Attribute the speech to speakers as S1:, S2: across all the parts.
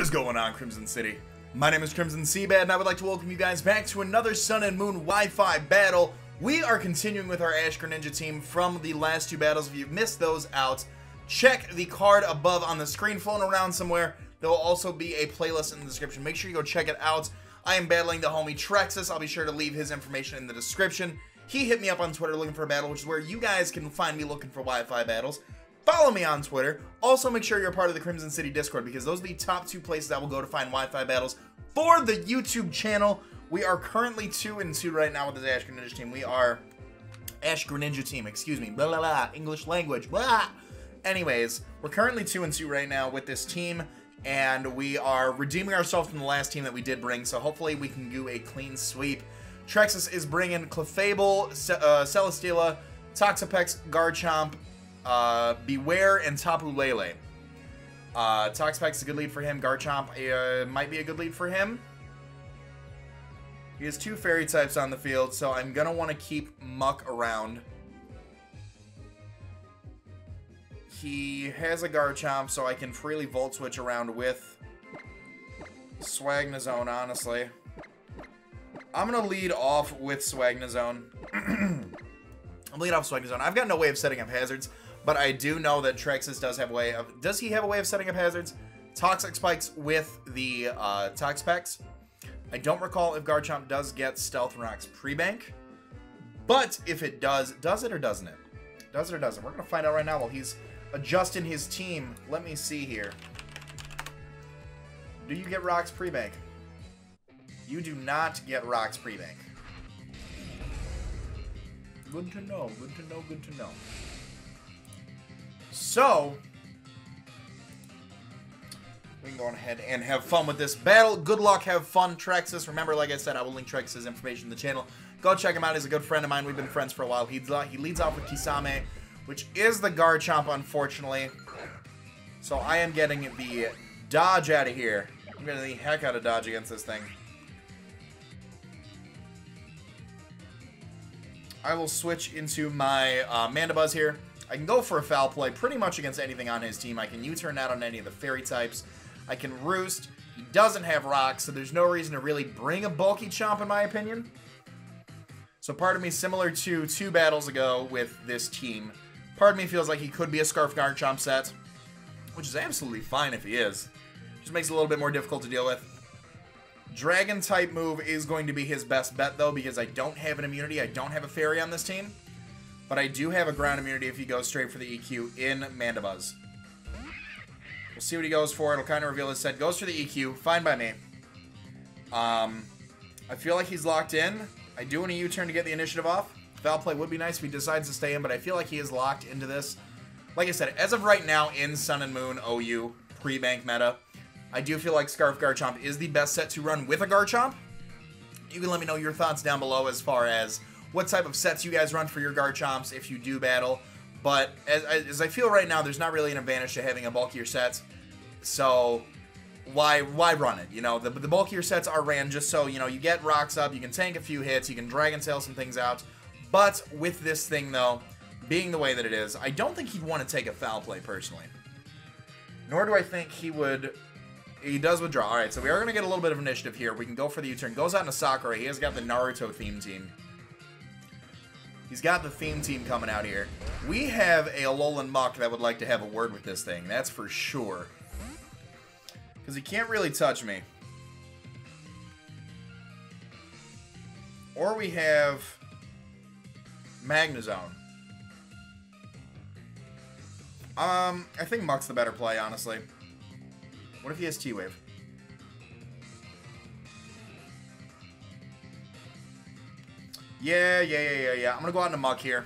S1: What is going on, Crimson City? My name is Crimson CBAD, and I would like to welcome you guys back to another Sun and Moon Wi-Fi battle. We are continuing with our Ash Greninja team from the last two battles. If you've missed those out, check the card above on the screen floating around somewhere. There will also be a playlist in the description. Make sure you go check it out. I am battling the homie Trexus. I'll be sure to leave his information in the description. He hit me up on Twitter looking for a battle, which is where you guys can find me looking for Wi-Fi battles. Follow me on Twitter. Also, make sure you're a part of the Crimson City Discord, because those are the top two places I will go to find Wi-Fi battles for the YouTube channel. We are currently 2-2 right now with this Ash Greninja team. We are Ash Greninja team, excuse me. Blah, blah, blah. English language. Blah. Anyways, we're currently 2-2 right now with this team, and we are redeeming ourselves from the last team that we did bring, so hopefully we can do a clean sweep. Trexus is bringing Clefable, Celesteela, Toxapex, Garchomp, Beware, and Tapu Lele. Toxapex is a good lead for him. Garchomp might be a good lead for him. He has two fairy types on the field, so I'm going to want to keep Muck around. He has a Garchomp, so I can freely Volt Switch around with Swagnazone, honestly. I'm going to lead off with Swagnazone. I'll lead off Swagnazone. I've got no way of setting up hazards, but I do know that Trexus does have a way of... Does he have a way of setting up hazards? Toxic Spikes with the Toxapex. I don't recall if Garchomp does get Stealth Rocks pre-bank, but if it does it or doesn't it? Does it or doesn't? We're going to find out right now while he's adjusting his team. Let me see here. Do you get Rocks pre-bank? You do not get Rocks pre-bank. Good to know, good to know, good to know. So, we can go ahead and have fun with this battle. Good luck, have fun, Trexus. Remember, like I said, I will link Trexus' information in the channel. Go check him out. He's a good friend of mine. We've been friends for a while. He leads off with Kisame, which is the Garchomp, unfortunately. So I am getting the dodge out of here. I'm getting the heck out of dodge against this thing. I will switch into my Mandibuzz here. I can go for a foul play pretty much against anything on his team. I can U-turn out on any of the fairy types. I can Roost. He doesn't have Rocks, so there's no reason to really bring a bulky Chomp, in my opinion. So part of me, similar to two battles ago with this team, part of me feels like he could be a Scarf Garchomp set, which is absolutely fine if he is. Just makes it a little bit more difficult to deal with. Dragon type move is going to be his best bet, though, because I don't have an immunity. I don't have a fairy on this team. But I do have a ground immunity if he goes straight for the EQ in Mandibuzz. We'll see what he goes for. It'll kind of reveal his set. Goes for the EQ. Fine by me. I feel like he's locked in. I do want a U-turn to get the initiative off. Foul play would be nice if he decides to stay in, but I feel like he is locked into this. Like I said, as of right now in Sun and Moon OU pre-bank meta, I do feel like Scarf Garchomp is the best set to run with a Garchomp. You can let me know your thoughts down below as far as what type of sets you guys run for your Garchomps if you do battle. But as I feel right now, there's not really an advantage to having a bulkier set. So why run it? You know, the bulkier sets are ran just so, you know, you get Rocks up, you can tank a few hits, you can Dragon Tail some things out. But with this thing, though, being the way that it is, I don't think he'd want to take a foul play personally. Nor do I think he would... He does withdraw. Alright, so we are going to get a little bit of initiative here. We can go for the U-turn. Goes out into Sakura. He has got the Naruto theme team. He's got the theme team coming out here. We have a Alolan Muck that would like to have a word with this thing. That's for sure. Because he can't really touch me. Or we have Magnezone. I think Muck's the better play, honestly. What if he has T-Wave? Yeah. I'm going to go out into Muck here.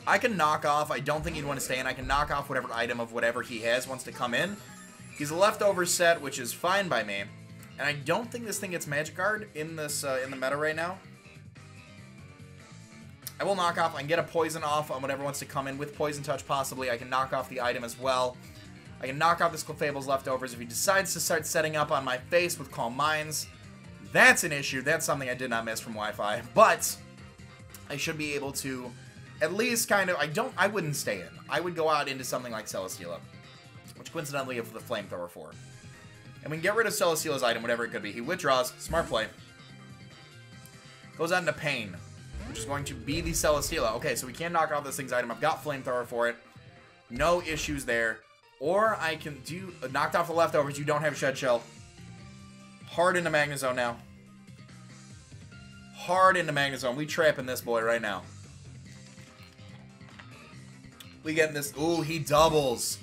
S1: I can knock off. I don't think he'd want to stay in. I can knock off whatever item of whatever he has wants to come in. He's a leftover set, which is fine by me. And I don't think this thing gets Magic Guard in this in the meta right now. I will knock off. I can get a Poison off on whatever wants to come in with Poison Touch, possibly. I can knock off the item as well. I can knock off this Clefable's leftovers. If he decides to start setting up on my face with Calm Minds, that's an issue. That's something I did not miss from Wi-Fi. But I should be able to at least kind of... I wouldn't stay in. I would go out into something like Celesteela, which coincidentally I have the Flamethrower for. And we can get rid of Celesteela's item, whatever it could be. He withdraws. Smart play. Goes out into Pain, which is going to be the Celesteela. Okay, so we can knock out this thing's item. I've got Flamethrower for it. No issues there. Or I can do... knocked off the leftovers. You don't have Shed Shell. Hard into Magnezone now. Hard into Magnezone. We trapping this boy right now. We getting this... ooh, he doubles.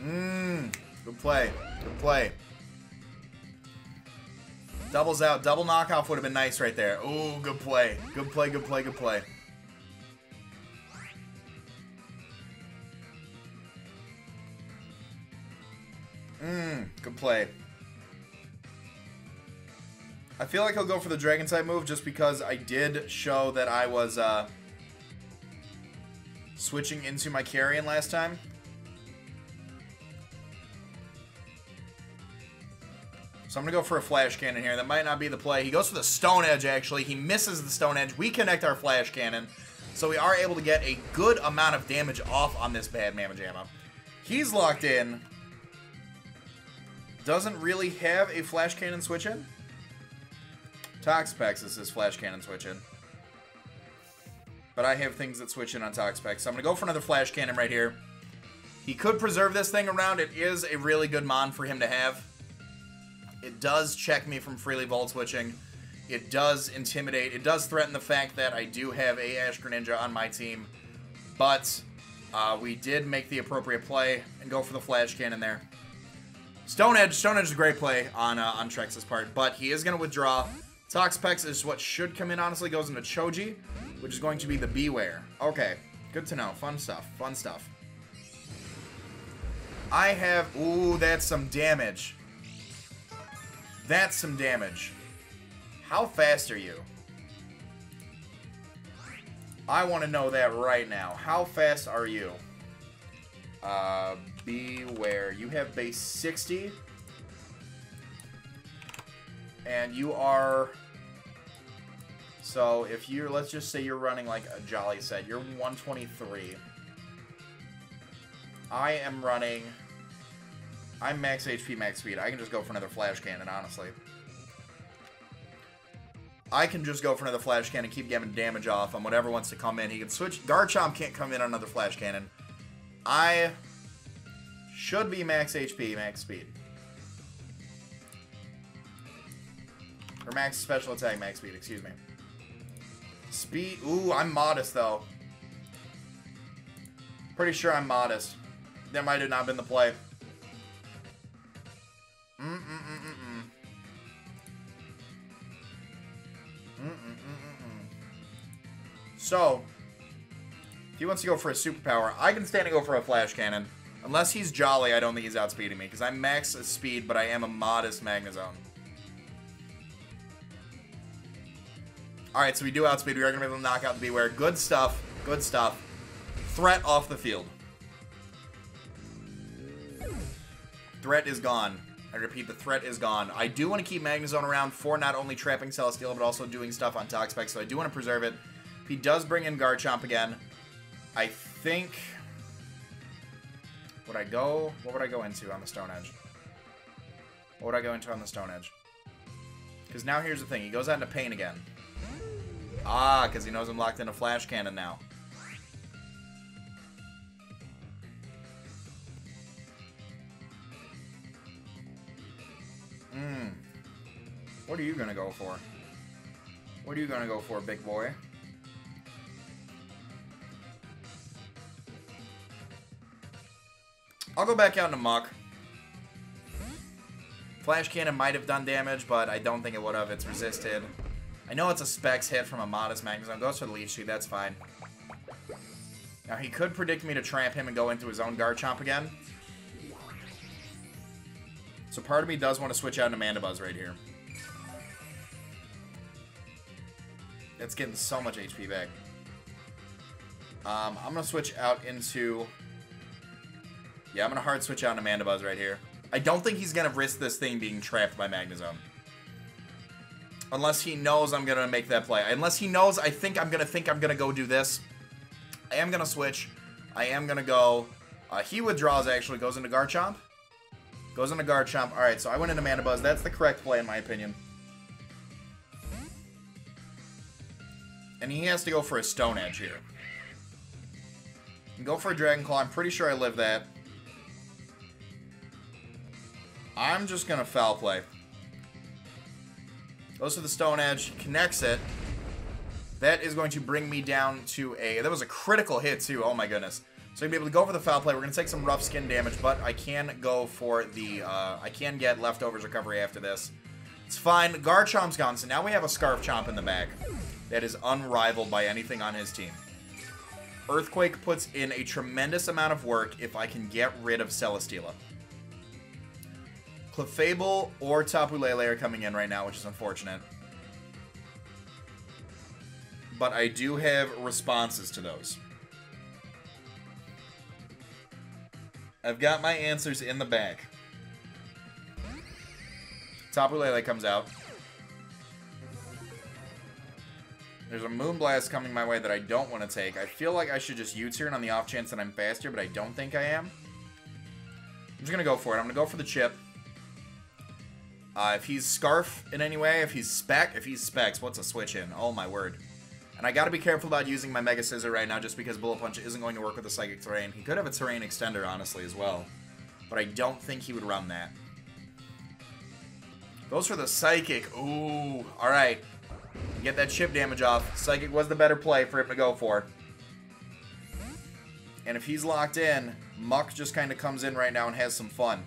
S1: Good play. Good play. Doubles out. Double knockoff would have been nice right there. Ooh, good play. Good play, good play, good play. Good play. I feel like he'll go for the Dragon type move just because I did show that I was switching into my Carrion last time. So I'm going to go for a Flash Cannon here. That might not be the play. He goes for the Stone Edge, actually. He misses the Stone Edge. We connect our Flash Cannon. So we are able to get a good amount of damage off on this bad Mamajamma. He's locked in. Doesn't really have a Flash Cannon switch in. Toxapex is his Flash Cannon switch in. But I have things that switch in on Toxapex. So I'm going to go for another Flash Cannon right here. He could preserve this thing around. It is a really good mon for him to have. It does check me from freely Volt switching. It does intimidate. It does threaten the fact that I do have a Ash Greninja on my team. But we did make the appropriate play and go for the Flash Cannon there. Stone Edge is a great play on Trex's part, but he is going to withdraw. Toxapex is what should come in, honestly. Goes into Choji, which is going to be the Beware. Okay, good to know. Fun stuff. Fun stuff. I have... ooh, that's some damage. That's some damage. How fast are you? I want to know that right now. How fast are you? Beware. You have base 60. And you are... so if you're... let's just say you're running like a Jolly set. You're 123. I am running... I'm max HP, max speed. I can just go for another Flash Cannon, honestly. I can just go for another Flash Cannon, keep getting damage off on whatever wants to come in. He can switch. Garchomp can't come in on another Flash Cannon. I should be max HP, max speed. Or max special attack, max speed, excuse me. Speed. Ooh, I'm modest, though. Pretty sure I'm modest. That might have not been the play. So, if he wants to go for a superpower, I can stand and go for a Flash Cannon. Unless he's Jolly, I don't think he's outspeeding me, because I'm max speed, but I am a modest Magnezone. Alright, so we do outspeed. We are going to be able to knock out the Beware. Good stuff. Good stuff. Threat off the field. Threat is gone. I repeat, the threat is gone. I do want to keep Magnezone around for not only trapping Celesteela, but also doing stuff on Toxapex, so I do want to preserve it. If he does bring in Garchomp again, I think... what would I go into on the Stone Edge? What would I go into on the Stone Edge? Because now here's the thing. He goes out into Pain again. Ah, because he knows I'm locked in a Flash Cannon now. What are you going to go for? What are you going to go for, big boy? I'll go back out into Muck. Flash Cannon might have done damage, but I don't think it would have. It's resisted. I know it's a Specs hit from a modest Magnezone. Goes for the Leech Seed. That's fine. Now, he could predict me to tramp him and go into his own Garchomp again. So part of me does want to switch out into Mandibuzz right here. It's getting so much HP back. I'm going to switch out into... yeah, I'm going to hard switch out into Mandibuzz right here. I don't think he's going to risk this thing being trapped by Magnezone. Unless he knows I'm going to make that play. Unless he knows I'm going to go do this. I am going to switch. I am going to go... he withdraws, actually. Goes into Garchomp. Goes into Garchomp. Alright, so I went into Mana Buzz. That's the correct play in my opinion. And he has to go for a Stone Edge here. And go for a Dragon Claw. I'm pretty sure I live that. I'm just going to Foul Play. Goes for the Stone Edge. Connects it. That is going to bring me down to a... That was a critical hit, too. Oh, my goodness. So I'm going to be able to go for the Foul Play. We're going to take some rough skin damage, but I can go for the... I can get Leftovers recovery after this. It's fine. Garchomp's gone, so now we have a Scarf Chomp in the back. That is unrivaled by anything on his team. Earthquake puts in a tremendous amount of work if I can get rid of Celesteela. Clefable or Tapu Lele are coming in right now, which is unfortunate. But I do have responses to those. I've got my answers in the bag. Tapu Lele comes out. There's a Moonblast coming my way that I don't want to take. I feel like I should just U-turn on the off chance that I'm faster, but I don't think I am. I'm just going to go for it. I'm going to go for the chip. If he's Scarf in any way, if he's Specs, what's a switch in? Oh my word. And I got to be careful about using my Mega Scissor right now just because Bullet Punch isn't going to work with the Psychic Terrain. He could have a Terrain Extender, honestly, as well. But I don't think he would run that. Goes for the Psychic. Ooh, alright. Get that chip damage off. Psychic was the better play for him to go for. And if he's locked in, Muck just kind of comes in right now and has some fun.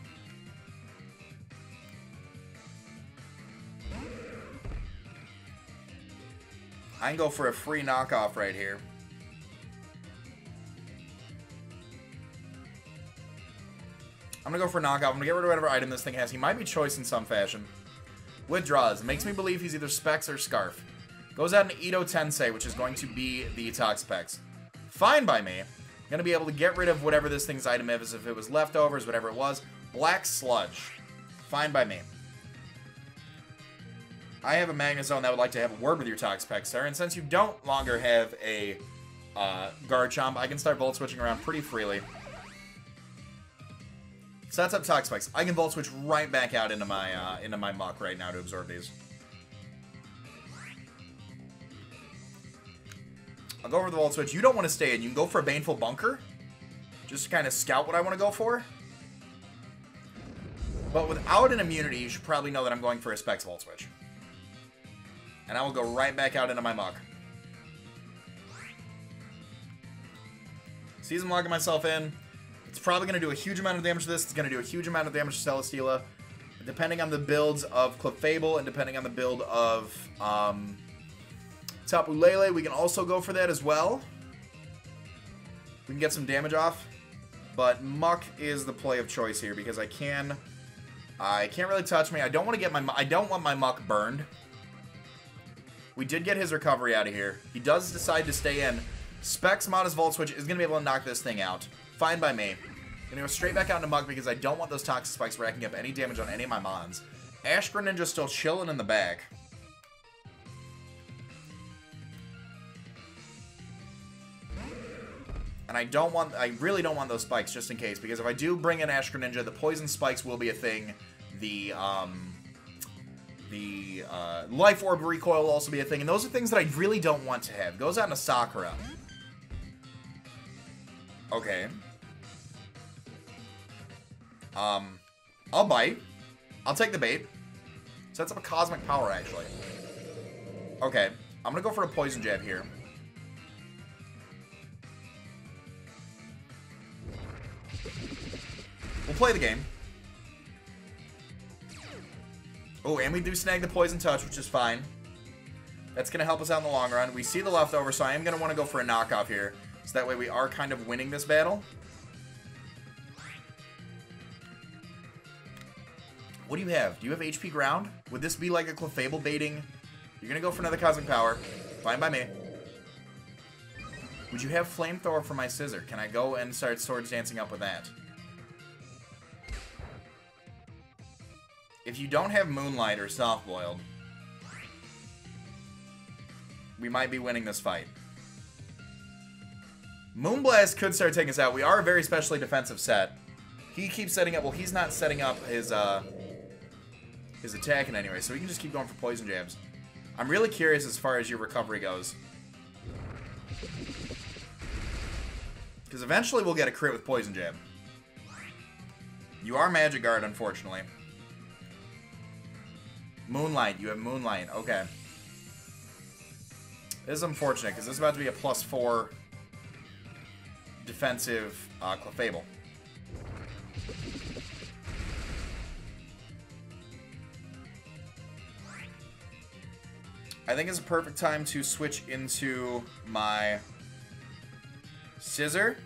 S1: I can go for a free knockoff right here. I'm going to go for a knockoff. I'm going to get rid of whatever item this thing has. He might be choice in some fashion. Withdraws. Makes me believe he's either Specs or Scarf. Goes out into Ito Tensei, which is going to be the Toxapex. Fine by me. I'm going to be able to get rid of whatever this thing's item is, if it was leftovers, whatever it was. Black Sludge. Fine by me. I have a Magnezone that would like to have a word with your Toxapex, sir, and since you don't longer have a Garchomp, I can start Volt Switching around pretty freely. Sets up Toxapex. I can Volt Switch right back out into my Muck right now to absorb these. I'll go over the Volt Switch. You don't want to stay in. You can go for a Baneful Bunker. Just to kind of scout what I want to go for. But without an immunity, you should probably know that I'm going for a Specs Volt Switch. And I will go right back out into my Muck. Season logging myself in. It's probably going to do a huge amount of damage to this. It's going to do a huge amount of damage to Celesteela. Depending on the builds of Clefable and depending on the build of Tapu Lele, we can also go for that as well. We can get some damage off. But Muck is the play of choice here because I can't really touch me. I don't want my Muck burned. We did get his recovery out of here. He does decide to stay in. Specs Modest Volt Switch is going to be able to knock this thing out. Fine by me. I'm going to go straight back out into Muck because I don't want those Toxic Spikes racking up any damage on any of my Mons. Ash Greninja's still chilling in the back. And I really don't want those spikes just in case, because if I do bring in Ash Greninja, the Poison Spikes will be a thing. The Life Orb Recoil will also be a thing, and those are things that I really don't want to have. Goes out into Sakura. Okay. I'll bite. I'll take the bait. Sets up a Cosmic Power, actually. Okay. I'm gonna go for a Poison Jab here. We'll play the game. Oh, and we do snag the Poison Touch, which is fine. That's going to help us out in the long run. We see the leftover, so I am going to want to go for a knockoff here. So that way we are kind of winning this battle. What do you have? Do you have HP Ground? Would this be like a Clefable baiting? You're going to go for another Cosmic Power. Fine by me. Would you have Flamethrower for my Scissor? Can I go and start Swords Dancing up with that? If you don't have Moonlight or Soft Boiled, we might be winning this fight. Moonblast could start taking us out. We are a very specially defensive set. He keeps setting up... Well, he's not setting up his attack in any way, so he can just keep going for poison jabs. I'm really curious as far as your recovery goes. Because eventually we'll get a crit with poison jab. You are Magic Guard, unfortunately. Moonlight. You have Moonlight. Okay. This is unfortunate, because this is about to be a +4 defensive Clefable. I think it's a perfect time to switch into my Scissor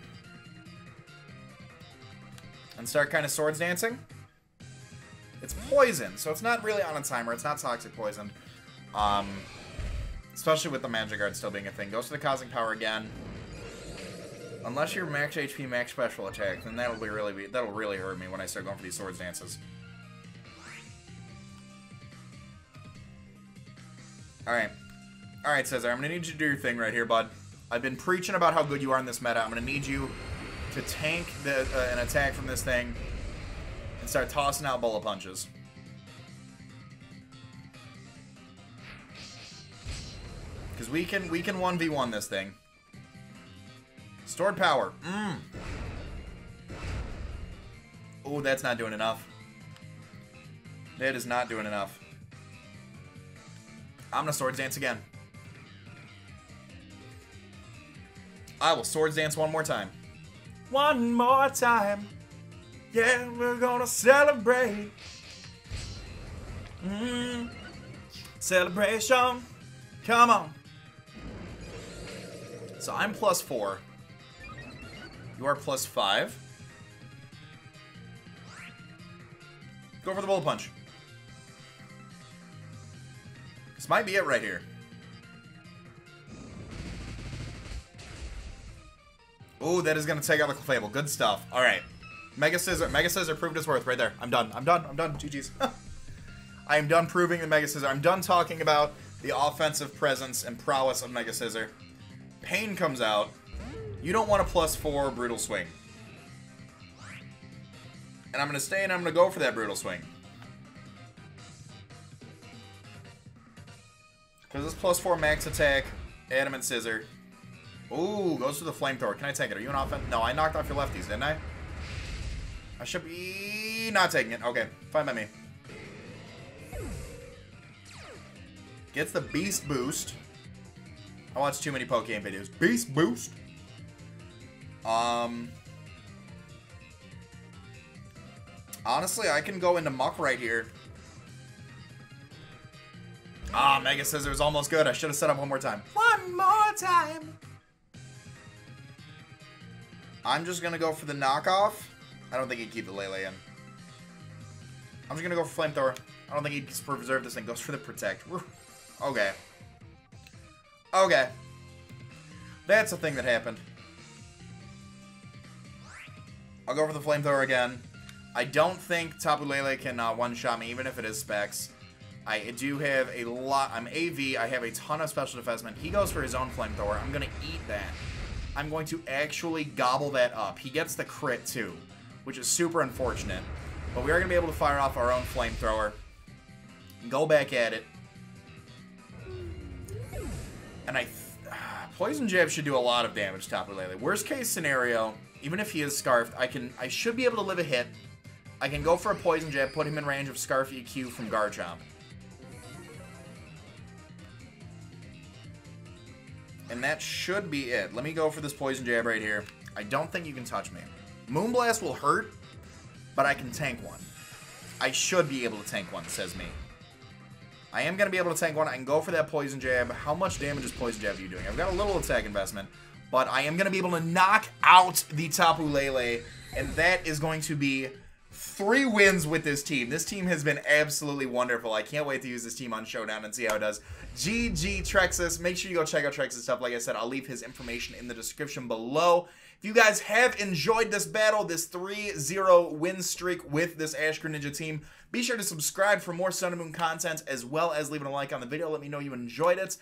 S1: and start kind of swords dancing. It's poison, so it's not really on a timer. It's not toxic poison. Especially with the Magic Guard still being a thing. Goes to the Cosmic Power again. Unless you're max HP, max special attack, then that'll really hurt me when I start going for these swords dances. Alright. Alright, Scissor, I'm gonna need you to do your thing right here, bud. I've been preaching about how good you are in this meta. I'm gonna need you to tank an attack from this thing and start tossing out bullet punches. Because we can 1v1 this thing. Stored power. Oh, that's not doing enough. That is not doing enough. I'm gonna swords dance again. I will swords dance one more time. One more time. Yeah, we're gonna celebrate. Celebration. Come on. So I'm +4. You are +5. Go for the bullet punch. This might be it right here. Ooh, that is going to take out the Clefable. Good stuff. Alright. Mega Scissor. Mega Scissor proved its worth right there. I'm done. I'm done. I'm done. GG's. I am done proving the Mega Scissor. I'm done talking about the offensive presence and prowess of Mega Scissor. Pain comes out. You don't want a +4 Brutal Swing. And I'm going to stay and I'm going to go for that Brutal Swing. Because this +4 max attack, Adamant Scissor. Ooh, goes to the Flamethrower. Can I take it? Are you an offense? No, I knocked off your lefties, didn't I? I should be not taking it. Okay, fine by me. Gets the Beast Boost. I watch too many Pokemon videos. Beast Boost. Honestly, I can go into Muck right here. Ah, Mega Scissor is almost good. I should have set up one more time. One more time. I'm just going to go for the knockoff. I don't think he'd keep the Lele in. I'm just going to go for Flamethrower. I don't think he'd preserve this thing. Goes for the Protect. Okay. Okay. That's a thing that happened. I'll go for the Flamethrower again. I don't think Tapu Lele can one-shot me, even if it is Specs. I do have a lot. I'm AV. I have a ton of special defensemen. He goes for his own Flamethrower. I'm going to eat that. I'm going to actually gobble that up. He gets the crit, too, which is super unfortunate. But we are going to be able to fire off our own Flamethrower. Go back at it. And Poison Jab should do a lot of damage to Tapu Lele. Worst case scenario, even if he is Scarfed, I should be able to live a hit. I can go for a Poison Jab, put him in range of Scarf EQ from Garchomp. And that should be it. Let me go for this Poison Jab right here. I don't think you can touch me. Moonblast will hurt, but I can tank one. I should be able to tank one, says me. I am going to be able to tank one. I can go for that Poison Jab. How much damage is Poison Jab you doing? I've got a little attack investment, but I am going to be able to knock out the Tapu Lele, and that is going to be 3 wins with this team. This team has been absolutely wonderful. I can't wait to use this team on Showdown and see how it does. GG Trexus. Make sure you go check out Trexus stuff. Like I said, I'll leave his information in the description below. If you guys have enjoyed this battle, this 3-0 win streak with this Ash Greninja team, be sure to subscribe for more Sun and Moon content, as well as leaving a like on the video. Let me know you enjoyed it.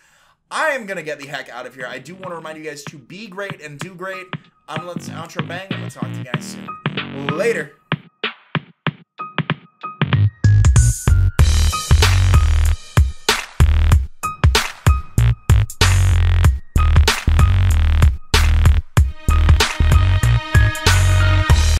S1: I am going to get the heck out of here. I do want to remind you guys to be great and do great. I'm Let's Outro Bang, and we'll talk to you guys soon. Later.